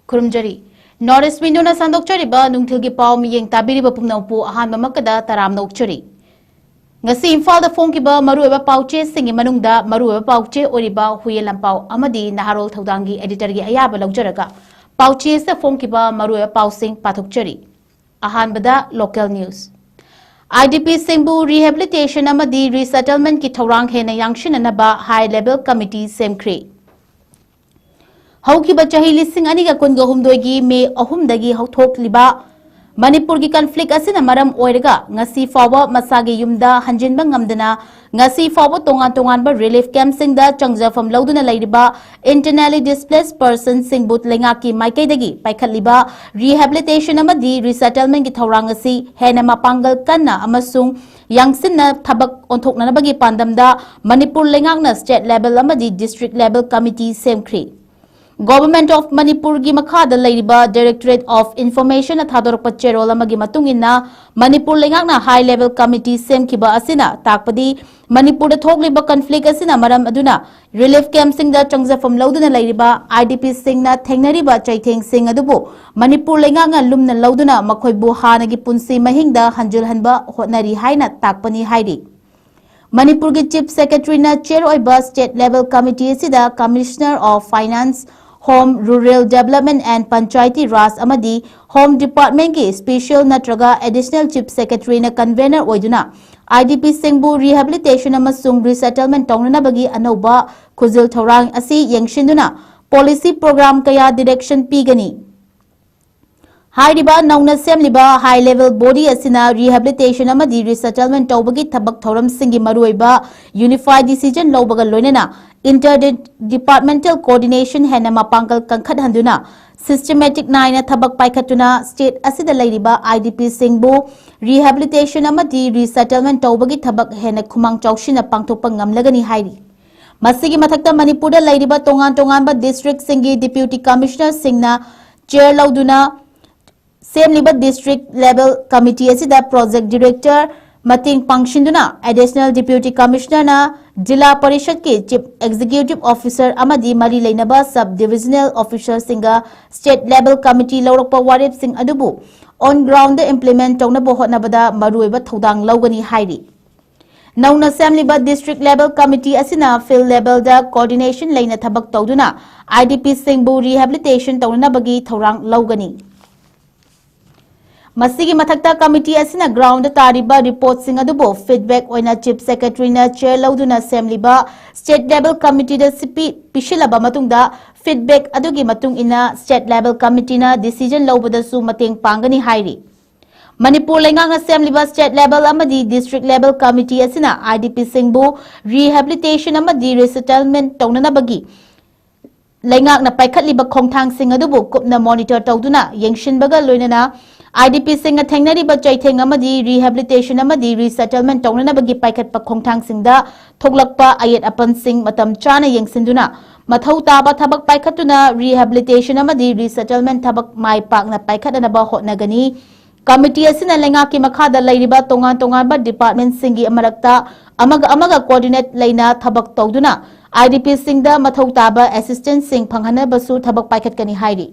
ꯈꯨꯔꯨꯝꯖꯔꯤ north ꯋꯤꯟꯗꯣꯅ ꯁꯟꯗꯣꯛꯆꯔꯤꯕ ꯅꯨꯡꯊꯤꯜꯒꯤ ꯄꯥꯎ ꯃꯤꯠꯌꯦꯡ ꯇꯥꯕꯤꯔꯤꯕ ꯄꯨꯝꯅꯃꯛꯄꯨ ꯑꯍꯥꯟꯕ ꯃꯛꯀꯗ ꯇꯔꯥꯝꯅ ꯑꯣꯛꯆꯔꯤ ꯉꯁꯤ ꯏꯝꯐꯥꯜꯗ ꯐꯣꯡꯈꯤꯕ ꯃꯔꯨꯑꯣꯏꯕ ꯄꯥꯎꯆꯦꯁꯤꯡꯒꯤ ꯃꯅꯨꯡꯗ ꯃꯔꯨꯑꯣꯏꯕ ꯄꯥꯎꯆꯦ ꯑꯣꯏꯔꯤꯕ ꯍꯨꯌꯦꯟ ꯂꯝꯄꯥꯎ ꯑꯃꯗꯤ ꯅꯍꯥꯔꯣꯜ ꯊꯧꯗꯥꯡꯒꯤ एडिटरꯒꯤ ꯑꯌꯥꯕ ꯂꯧꯖꯔꯒ ꯄꯥꯎꯆꯦꯁꯤꯗ ꯐꯣꯡꯈꯤꯕ ꯃꯔꯨꯑꯣꯏꯕ ꯄꯥꯎꯁꯤꯡ ꯄꯥꯊꯣꯛꯆꯔꯤ ꯑꯍꯥꯟꯕꯗ local news IDP सिंबु rehabilitation amadi resettlement की थौरांग हेना यांगशिननबा हाई लेवल कमिटी सेमख्रे हौकिबा चाही लिसिंग अनिगा कुनगा हुमदोगी मे अहुमदगी हौथोकलिबा manipur की conflict asina maram oiraga ngasi fawa masagi yumda hanjinba ngamdana ngasi fawa tongan relief camp singda changjafam lauduna lairiba internally displaced person singbut lenga ki maikaidagi paikhatliba rehabilitation amadi resettlement की थौरांग asi hena mapangal kanna amasung yangsinna thabak onthoknanabagi pandamda manipur lengakna state level amadi district level committee semkhri Government of Manipur gi makhada lairiba Directorate of Information athadorpa cherol amagi matungina Manipur lengakna high level committee semkiba asina takpadi Manipur da thogliba conflict asina maram aduna relief camp singda changjafam lauduna lairiba IDP singna thengnariba chaitheng sing adubu Manipur lengakna lumna lauduna makhoibu hanagi punsi mahingda hanjulhanba hotnari haina takpani hairi Manipur ki Chief Secretary na chair oiba state level committee sida Commissioner of Finance Home Rural Development and Panchayati Raj Amadi Home Department ki Special Natraga Additional Chief Secretary na Convener oiduna IDP Singbu Rehabilitation amasung Resettlement Taunana bagi anauba khuzil thaurang asi yengshinduna Policy Program kaya direction pigani Hairiba nauna semliba high level body asina rehabilitation amadi resettlement tawbagi thabak thoram singi maruiba unified decision lawbaga loinena interdepartmental coordination hena mapangal kankhat handuna systematic naina thabak paikhatuna state asida lairiba IDP singbu rehabilitation amadi resettlement tawbagi thabak hena khumang chawshina pangthokpa ngamlagani hairi masigi mathakta manipur da lairiba tongan ba district singi deputy commissioner singna chair lauduna Semliba district level committee asida project director Mating Pangshinduna additional deputy commissioner na Jilla Parishad ki chief executive officer amadi mari leinaba sub divisional officer singa state level committee lawrakpa warep sing adubu on ground the implement tawna hotnabada maruiba thodang lawgani hairi Nauna Semliba district level committee asina field level da coordination leina thabak tawduna IDP singbu rehabilitation tawna bagi thorang lawgani Masigi mathakta committee asina ground tariba report sing adubo feedback oina chief secretary na chair lauduna semliba state level committee da sipi pishilaba matungda feedback adugi matung ina state level committee na decision lawbada su mateng pangani hairi Manipur lengang semliba state level amadi district level committee asina IDP singbu rehabilitation amadi resettlement taunana bagi lengang na paikhatliba khongthang sing adubu kupna monitor tawduna yengshinbaga loinana IDP singa thengnari ba chaitheng amadi rehabilitation amadi resettlement tawnana bagi paikhat pa khongthang singda thoglakpa ayet apan sing matam chana yengsinduna mathau taba thabak paikhatuna rehabilitation amadi resettlement thabak mai pakna paikhatana ba hotnagani committee asina lenga ki makhada lairiba tongan ba department singi amarakta amaga coordinate leina thabak tawduna IDP singda mathau taba assistant sing phanghana basu thabak paikhat kani hairi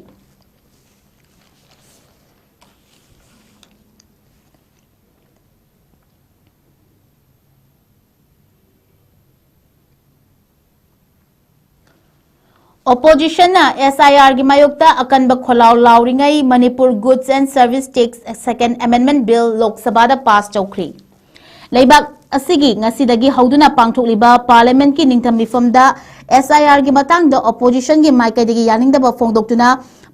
Opposition na SIR gi mayokta akanba kholaw lawringai Manipur Goods and Service Tax Second Amendment Bill Lok Sabha da pass chawkhri Leibak asigi ngasidagi hauduna pangthokliba Parliament ki ningtham mifamda SIR gi matang da opposition gi maikaidagi yaningda ba phongdoktuna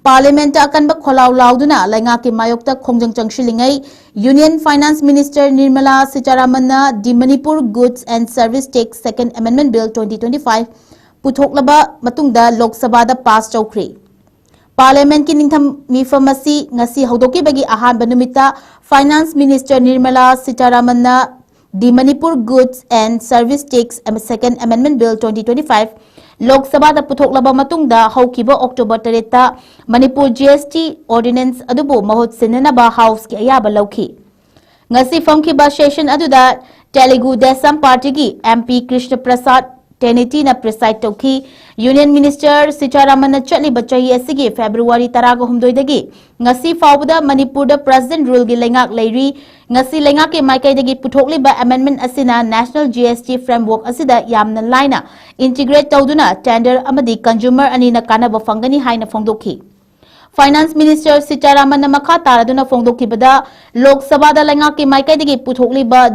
Parliament akanba kholaw lawduna lainga ki mayokta khongjang changsilingai Union Finance Minister Nirmala Sitharaman na the Manipur Goods and Service Tax Second Amendment Bill 2025 Puthoklaba matungda Lok Sabha da pass chawkhri Parliament ki ningtham mifamasi ngasi haudoki bagi ahan banumita Finance Minister Nirmala Sitharaman na the Manipur Goods and Service Tax Second Amendment Bill 2025 Lok Sabha da puthoklaba matungda haukiba October 3 ta Manipur GST Ordinance adubu mahut sinanaba House ki ayaba lawki ngasi famkiba session aduda Telugu Desam Party ki MP Krishna Prasad 1080 preside tauki Union Minister Sitaraman Chatliba chahi asigi February 18 dagi ngasi fawda Manipur da President rule gi lengak leiri ngasi lengak ke maikai dagi puthokliba amendment asina National GST framework asida yamna laina integrate tawduna tender amadi consumer anina kanaba fangani haina fongdokhi Finance Minister Sitaraman makha taraduna fongdokhibada Lok Sabha da lengak ke maikai dagi puthokliba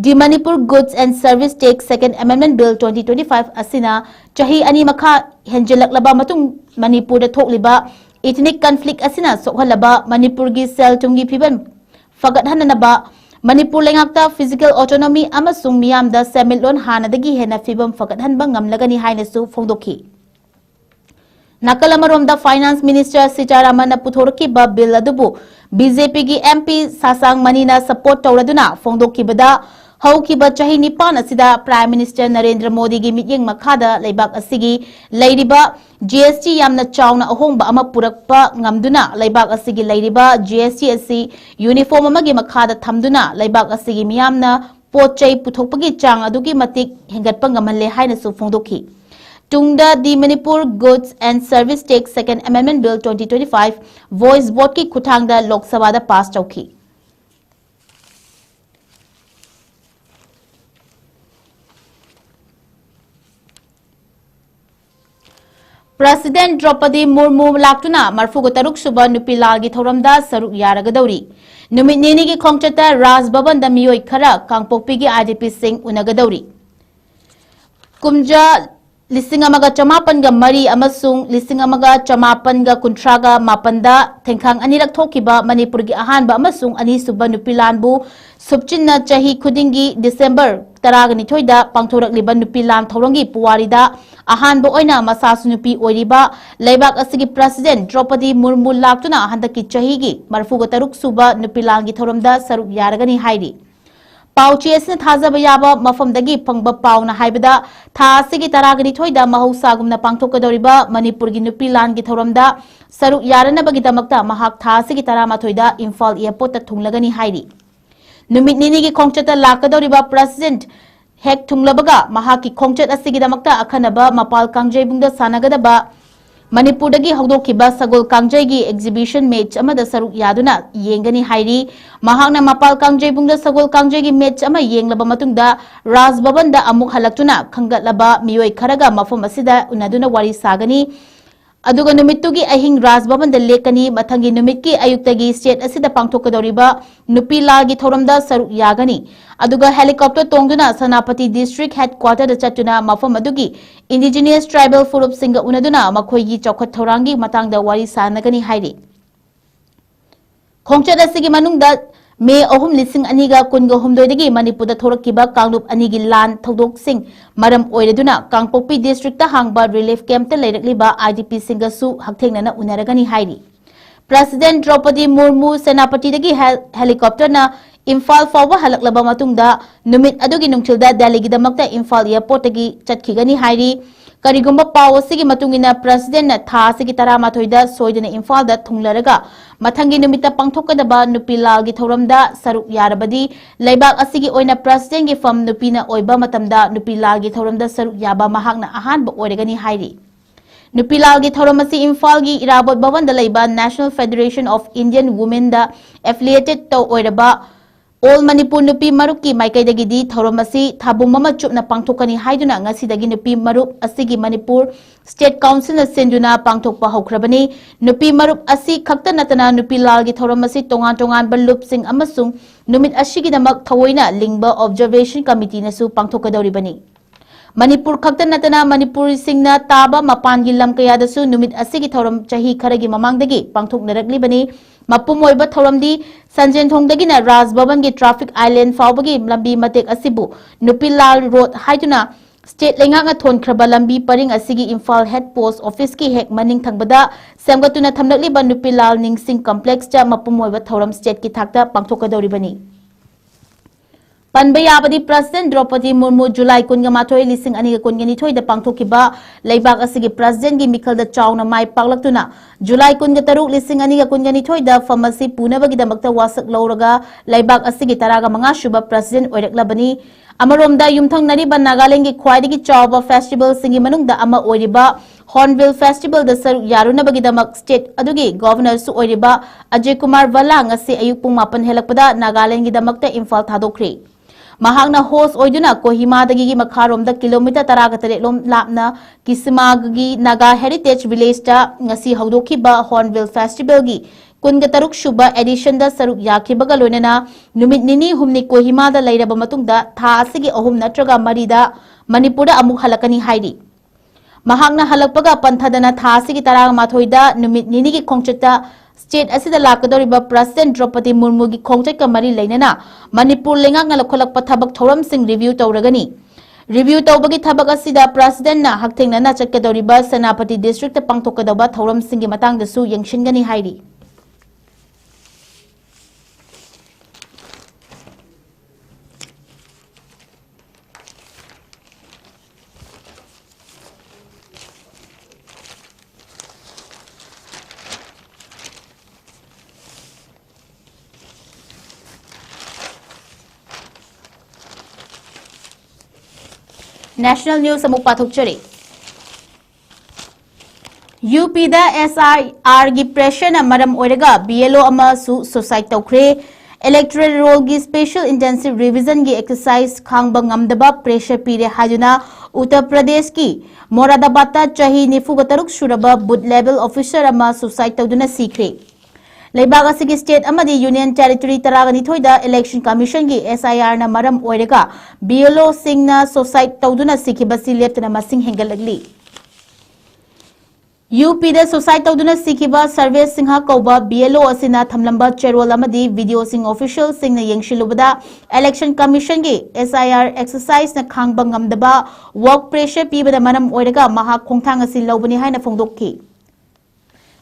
The Manipur Goods and Service Tax Second Amendment Bill 2025 asina chahi ani makha henjelaklaba matung Manipur da thokliba ethnic conflict asina sokhalaba Manipur gi sel tungi phiban fagathanaba Manipur lengakta physical autonomy amasung miyam da semilon hanadagi hena phibam fagathanba ngamlagani hainasu fongdokhi Nakalamaromda Finance Minister Sitaraman puthorkiba bill adubu BJP gi MP Sasang Manina support tawraduna fongdokibada haukiba chahi nipan asida Prime Minister Narendra Modi gi mityeng makhada leibak asigi leiriba GST yamna chawna ahongba ama purakpa ngamduna leibak asigi leiriba GST asi uniform amagi makhada thamduna leibak asigi miyamna pochai puthokpagi chang adugi matik hengatpa ngamalle haina su fongdokhi Tungda the Manipur Goods and Service Tax Second Amendment Bill 2025 voice vote ki kuthangda Lok Sabha da pass tawki. President Draupadi Murmu laktuna marfugo taruk suba nupilal gi thoramda saruk yaragadauri. Numit nini gi khongchata Raj Bhavan da miyoi khara kangpokpi gi IDP Singh unagadauri. Kumja Lising amaga chamapan ga mari amasung lising amaga chamapan ga kuntraga mapanda tengkang anirak thokiba Manipur gi ahanba amasung ani suba nupilanbu subchinna chahi khudingi December taragani thoida pangthorak liba nupilan thorongi puwarida ahanba oina masasu nupi oiriba leibak asigi President Draupadi Murmu laktuna handaki chahi gi marfuga taruk suba nupilan gi thoromda saruk yaragani hairi Pauchi asna thaza bayaba mafam dagi pangba pauna haibada tha asigi taragani thoida mahausa gumna pangthokadoriba Manipur gi nupilan gi thoramda saruk yarana bagi damakta mahak tha asigi tarama thoida Imphal airport ta thunglagani hairi numit nini gi khongchata lakadoriba President hek thunglabaga mahak ki khongchat asigi damakta akhanaba mapal kangjebungda sanagadaba Manipur dagi hawdokhiba sagol kangjai exhibition match amada saruk yaduna yengani hairi mahakna mapal kangjai bungda sagol kangjai gi match ama yenglaba matungda Raj Bhavan da amuk halaktuna khangatlaba miyoi kharaga mafam asida unaduna wari sagani aduga numittugi ahing Raj Bhavan da lekani mathangi numitki ayuktagi state asida pangthokadoriba nupi lagi thoramda saruk yagani aduga helicopter tongduna Sanapati district headquarter da chatuna mafam adugi indigenous tribal furup singa unaduna makhoigi chokhat thorangi matangda wari sanagani hairi khongchat asigi manungda May ahum lising aniga kunga humdoidagi Manipur da thorakiba kanglup anigi lan thodok sing maram oireduna Kangpokpi district ta hangba relief camp ta leirakliba IDP singa su hakthengna unaragani hairi President Draupadi Murmu Senapati dagi helicopter na Imphal fawba halaklaba matungda numit adugi nungthilda Delhi gi damakta Imphal airport dagi chatkigani hairi Karigumba paw asigi matungina President na tha asigi taramatoida soidana Imphal da thunglaraga mathangi numita pangthokadaba nupilal gi thoramda saruk yarabadi leibak asigi oina President gi fam nupina oiba matamda nupilal gi thoramda saruk yaba mahakna ahanba oiregani hairi Nupilal gi thoramasi Imphal gi Irabot Bhavan da leiba National Federation of Indian Women da affiliated to oiraba All Manipur nupi marup ki maikai dagi di thoramasi thabum mama chupna pangthokani haiduna ngasi dagi nupi marup asigi Manipur State Council na senduna pangthokpa haukrabani nupi marup asi khakta natana nupi lal gi thoramasi tongan balup sing amasung numit asigi damak thawoina lingba observation committee na su pangthokadoribani Manipur khakta natana Manipur singna taba mapan gi lam kaya da su numit asigi thoram chahi kharagi mamangdagi pangthoknaraklibani Mapum oiba thoramdi Sanjen Thongdagina Raj Bhavan gi traffic island fawbagi lambi matek asibu Nupilal road haiduna state lenga nga thon khraba lambi paring asigi Imphal head post office ki hek maning thangbada semgatuna thamnakliba Nupilal ningsing complex cha mapum oiba thoram state ki thakta pangthokadoribani Panbayabadi President Draupadi Murmu July 18 lising aniga kunganithoi da pangthokiba leibak asigi President gi mikhal da chawna mai paklaktuna July 13 lising aniga kunganithoi da pharmacy punabagi damakta wasak lauraga leibak asigi taraga manga shuba President oiraklabani अमरोमदा युमथंगनरिबा Nagaland की ख्वाइदगी चावबा festival सिंगी मनुंगदा अमा ओइरिबा hornbill festival the सरुक यारुनबगीदमक state अदुगी governor सु ओइरिबा अजय कुमार वला ngasi ayuk pung 8 helakpada Nagaland की दमकता इम्फाल थादोखरी महागना होस ओइदुना कोहिमादगी की मखारोमदा kilometre 13 लोम लापना किस्मागी Naga heritage village ता ngasi हौदोखिबा hornbill festival की कुनगा तरुक शुबा एडिशन दा सरुक याखिबगा लोइनना नुमित निनी हुमनी कोहिमादा लैरबा मतुंगदा था असिगी अहुम नत्रगा मरीदा मणिपुरदा अमुक हलकनी हाइरी महागना हलकपगा पंथदना था असिगी 13 नुमित निनी की खोंगचता स्टेट असिदा लाकदोरिबा प्रेसिडेंट द्रौपदी मुर्मू की खोंगचका मरी लैनना मणिपुर लेंगांगना लखलकपा थबक थौरम सिंग रिव्यू तौरगनी रिव्यू तौबगी थबक असिदा प्रेसिडेंट ना हक्थेंगना चक्कदोरिबा सेनापति डिस्ट्रिक्ट पांगथोकदबा थौरम सिंग की मतंगदसु यंगशिनगनी हाइरी नेशनल न्यूज अमुक पाथोकचरी यूपी दा एसआईआर की प्रेशर मरम ओइरगा बीएलओ अमसु सुसाइड तौखरे इलेक्टोरल रोल की स्पेशल इंटेंसिव रिवीजन की exercise खांगबा ngamdaba pressure पीरे हाजुना Uttar Pradesh की मोरादाबाद चाही 93 सुरबा बूथ लेवल ऑफिसर अमा सुसाइड तौदुना सीखरे लेबाग असिगी स्टेट अमदी यूनियन टेरिटरी 12 दा इलेक्शन कमीशन की एसआईआर ना मरम ओइरगा बीएलओ सिंगना सुसाइड तौदुना सीखिबसी लेप्तना मसिंग हेंगलगली यूपी दा सुसाइड तौदुना सीखिबा सर्विस सिंहा कौबा बीएलओ असिना थमलंबा चेरोल अमदी वीडियो सिंग ऑफिशियल सिंगना यंगशिलुबदा इलेक्शन कमीशन की एसआईआर एक्सरसाइज ना खांगबा ngamdaba वर्क प्रेशर पीबदा मरम ओइरगा महा खोंगथांग असि लौबनी हाइना फोंदोकखि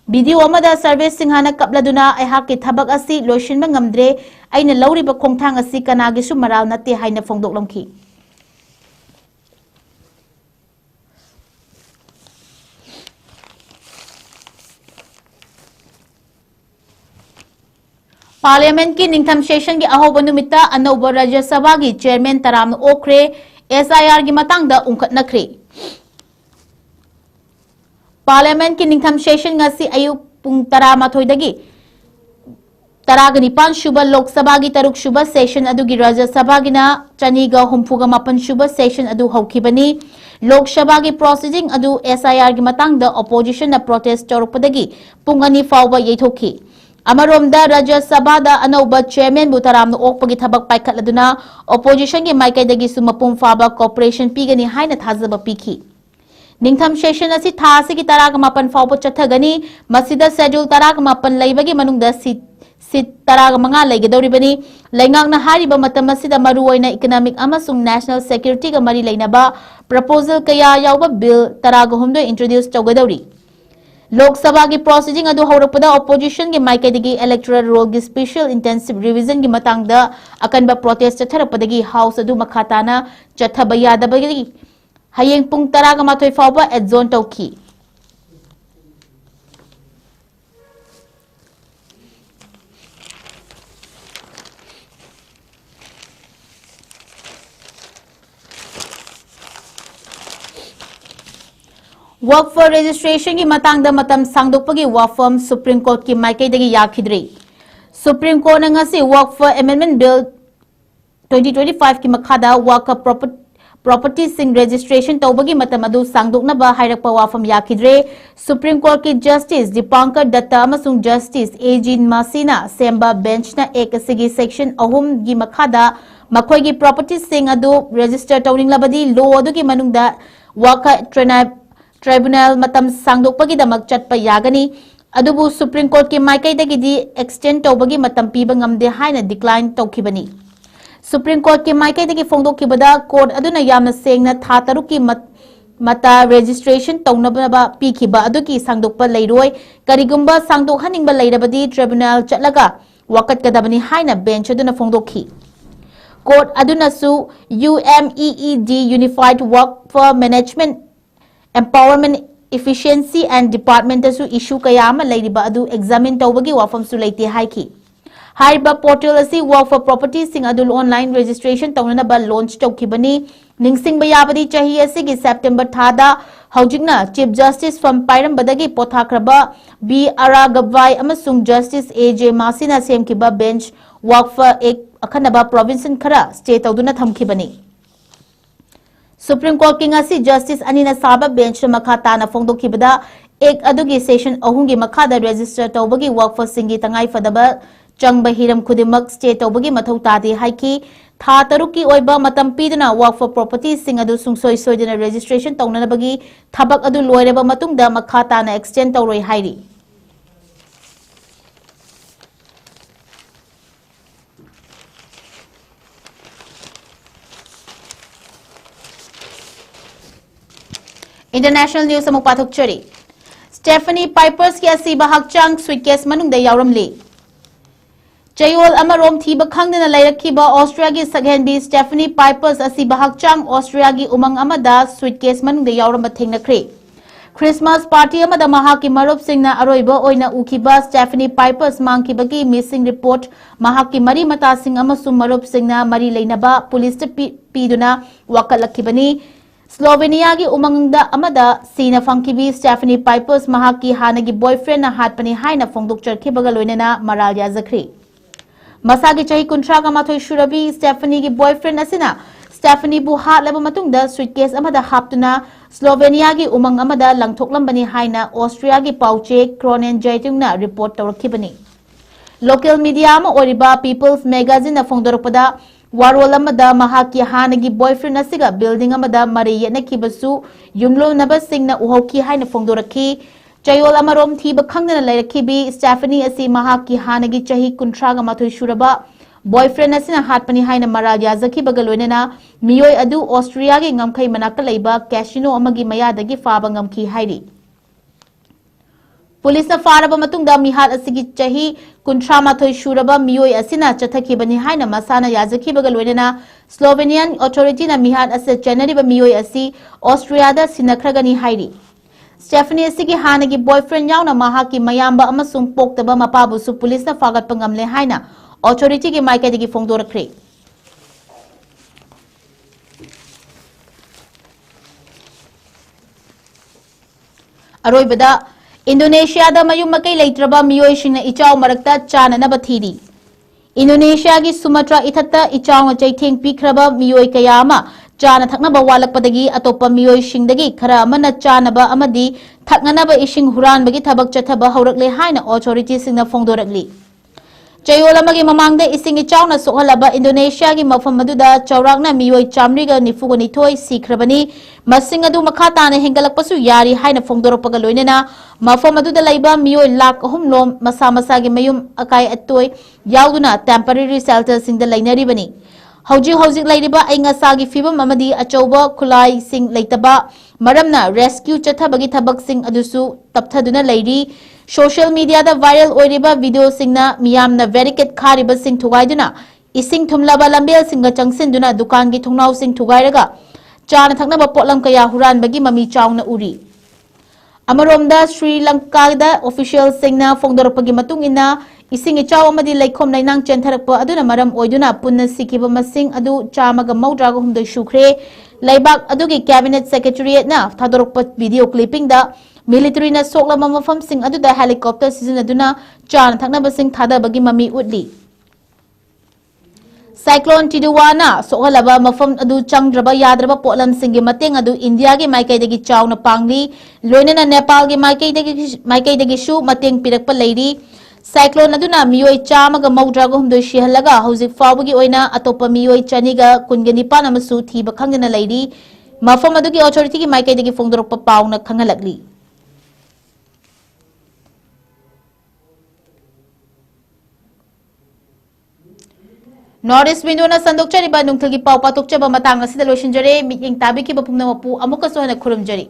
वीडियो अमदा सर्विस सिंहाना कपलादुना अहाकी थबक असि लोइसिनबा ngamdre aina लौरिबा खोंगथांग असि कनागिसु मराल नते हाइना फोंदोकलमखि पार्लियामेंट की निंगथम सेशन की अहोब नुमित्ता अनौब राज्य सभा की चेयरमैन तराम ओखरे एसआईआर की मतंगदा उंखटनखरे पार्लियामेंट की निंगथम session ngasi ayuk pung 13 dagi 19 शुब लोकसभा की 3 शुब सेशन अदुगी राज्य सभा की चनीगा हुमफुगा 8 शुब सेशन अदु हौखिबनी लोकसभा की प्रोसीडिंग अदु एसआईआर की मतंगदा ऑपोजिशन ना प्रोटेस्ट तौरपदगी पुंग अनि फावबा येथोखि अमरोमदा राज्य सभा दा अनौबा चेयरमैन बु तराम ओकपगी थबक पाइखटलदुना ऑपोजिशन की माइकैदगी सु मपुम फाबा कोऑपरेशन पीगनी हाइना थाजबा पीखि निंगथम सेशन असि थासी की 18 फावबा चथगनी मसिदा शेड्यूल 18 लैबगी मनुंगदा सीट 15 लैगदौरिबनी लैंगांगना हारिबा मतम असिदा मरुओइना इकोनॉमिक अमसुंग नेशनल सिक्योरिटी का मरी लैनबा प्रपोजल कया यावबा बिल 19 इंट्रोड्यूस तौगदौरी लोकसभा की प्रोसीडिंग अदु हौरपदा ऑपोजिशन की माइकैदगी इलेक्टोरल रोल की स्पेशल इंटेंसिव रिवीजन की मतंगदा अकनबा प्रोटेस्ट चथरपदगी हाउस अदु मखाताना चथबा यादबगी हयेंग पुंग 18 फावबा एडजोन तौखि वर्क फॉर रजिस्ट्रेशन की मतंगदा मतम सांगदोकपगी वाफम सुप्रीम कोर्ट की माइकैदगी याखिद्री सुप्रीम कोर्ट ने ngasi work for amendment bill 2025 की मखादा वर्क प्रॉपर्टी सिंग रजिस्ट्रेशन तौबगी मतम अदु सांगदोकनबा हाइरकपा वाफम याखिद्रे सुप्रीम कोर्ट की जस्टिस दीपांकर दत्ता अमसुंग जस्टिस एजिन मासीना सेंबा बेंचना एक असिगी सेक्शन 3 की मखादा मखोई की प्रॉपर्टी सिंग अदु रजिस्टर तौनिंगलबदी लो अदुगी मनुंगदा वर्क ट्राइब्यूनल मतम सांगदोकपगी दमक चटपा यागनी अदुबु सुप्रीम कोर्ट की माइकैदगी एक्सटेंड तौबगी मतम पीबा ngamde हाइना डिक्लाइन तौखिबनी सुप्रीम कोर्ट की माइकैदगी फोंदोखिबदा कोर्ट अदुना यामना सेंगना था तरुक की मता रजिस्ट्रेशन तौनबा पीखिबा अदुकी सांगदोकपा लैरोय करिगुंबा सांगदोकहनिंगबा लैरबदी ट्राइब्यूनल चटलगा वकतकदबनी हाइना बेंच अदुना फोंदोखि कोर्ट अदुनासु UMEED यूनिफाइड वर्क for management empowerment efficiency and department issue कया एग्जामिन तौबगी वाफम लेते हाइखी Hariba portal asi work for property sing adul online registration taunanaba launch tawkibani ningsing bayabadi chahi asigi September thada haujigna Chief Justice from Pairambadagi pothakraba 𝐷𝐿 amasung Justice A.J. Masina semkiba bench work for ek akhanaba province khara stay tawduna thamkibani Supreme Court kingasi Justice Anina Saba bench makata na fongdokibada ek adugi session ahungi makada register tawbagi work for singi tangai fadaba Changba hiram kudimak state tawbagi mathau tadi haiki tha taruki oiba matam piduna work for property sing adu sungsoi soidina registration tawnanabagi thabak adu loireba matungda makata na extend tawroi hairi International news amuk pathok chari Stephanie Pipers ki asiba hakchang suitcase manungda yauramli Chayol amarom thiba khangdana lairakhiba Austria gi saghenbi Stephanie Pipers asiba hakchang Austria gi umang amada suitcase manungda yauramba thengnakre Christmas party amada mahaki marup singna aroiba oina ukhiba Stephanie Pipers mangkibagi missing report mahaki mari mata sing amasum marup singna mari leinaba police piduna wakalakhibani Slovenia gi umangda amada sina fangkibi Stephanie Pipers mahaki hanagi boyfriend na hatpani haina fongdok charkhibaga loinana maral yazakri Masagi chahi kuntraga mathoi shurabi Stephanie gi boyfriend asina Stephanie bu hatlaba matungda suitcase amada haptuna Slovenia gi umang amada langthoklambani haina Austria gi pauche 𝐋𝐢𝐯𝐞 report tawrakhibani Local media ama oriba People's Magazine na fongdorakpada warol amada mahaki hanagi boyfriend asiga building amada mari yetnakibasu yumlonaba singna uhauki haina fongdorakhi Chayol amarom thiba khangdana lairakhibi Stephanie asi mahaki hanagi chahi kuntraga mathoi shuraba boyfriend asina hatpani haina maral yazakhibaga loinana miyoi adu Austria gi ngamkhai manakta leiba casino amagi mayadagi faba ngamki hairi Police na faraba matungda mihat asigi chahi kuntra mathoi shuraba miyoi asina chathakibani haina masana yazakhibaga loinana Slovenian authority na mihat asa chanariba miyoi asi Austria da sinakragani hairi Stephanie asigi hanagi boyfriend yauna mahaki mayamba amasung poktaba mapabusu police na fagat pangamle haina authority gi maikaidagi fongdorakre Aroibada Indonesia da mayum makai leitraba miyoi shingna ichaw marakta chananaba thiri Indonesia gi Sumatra ithata ichaw chaitheng pikraba miyoi kayama Chana thaknaba walakpadagi atopa miyoi shingdagi khara amana chanaba amadi thaknanaba ishing huranbagi thabak chathaba haurakle haina authority singna fongdorakli Chayol amagi mamangda ising ichawna sokhalaba Indonesia gi mafam aduda chawrakna miyoi chamriga nifugonithoi sikhrabani masing adu makhatana hengalakpasu yari haina fongdorakpaga loinana mafam aduda laiba miyoi lakh ahumlom masa masagi mayum akai attoi yauduna temporary shelter singda lainaribani Hojik lairiba aingasagi fibam amadi achauba khulai sing leitaba maramna rescue chathabagi thabak sing adusu tapthaduna lairi social media da viral oiriba video singna miyamna barricade khariba sing thugaiduna ising thumlaba lambel singa changsinduna dukan gi thungnau sing thugairaga chana thaknaba potlam kaya huranbagi mami chawna uri Amaromda Sri Lanka da official singna fongdorakpagi matungina ising ichaw amadi laikhom lainang chentharakpa aduna maram oiduna punna sikiba masing adu chamaga maudraga humdoi shukre laibak adugi cabinet secretariat na thadorakpa video clipping da military na soklama mafam sing aduda helicopter sizinaduna chana thaknaba sing thadabagi mami utli Cyclone Tidwara sokalaba mafam adu changdraba yadraba potlam singi mateng adu India gi maikaidagi chawna pangli loinana Nepal gi maikaidagi shu mateng pirakpa leiri Cyclone aduna miyoi chamaga maudraga humdoi shihalaga hojik fawbagi oina atopa miyoi chaniga kungenipan amasu thiba khangdana leiri mafam adugi authority gi maikaidagi fongdorakpa pawna khangalakli Norris Windona Sandokchariba Nungthagi Pau Patokchaba Matang asida loishinjare miting tabi ki bapungna mapu amuka sohana khurumjari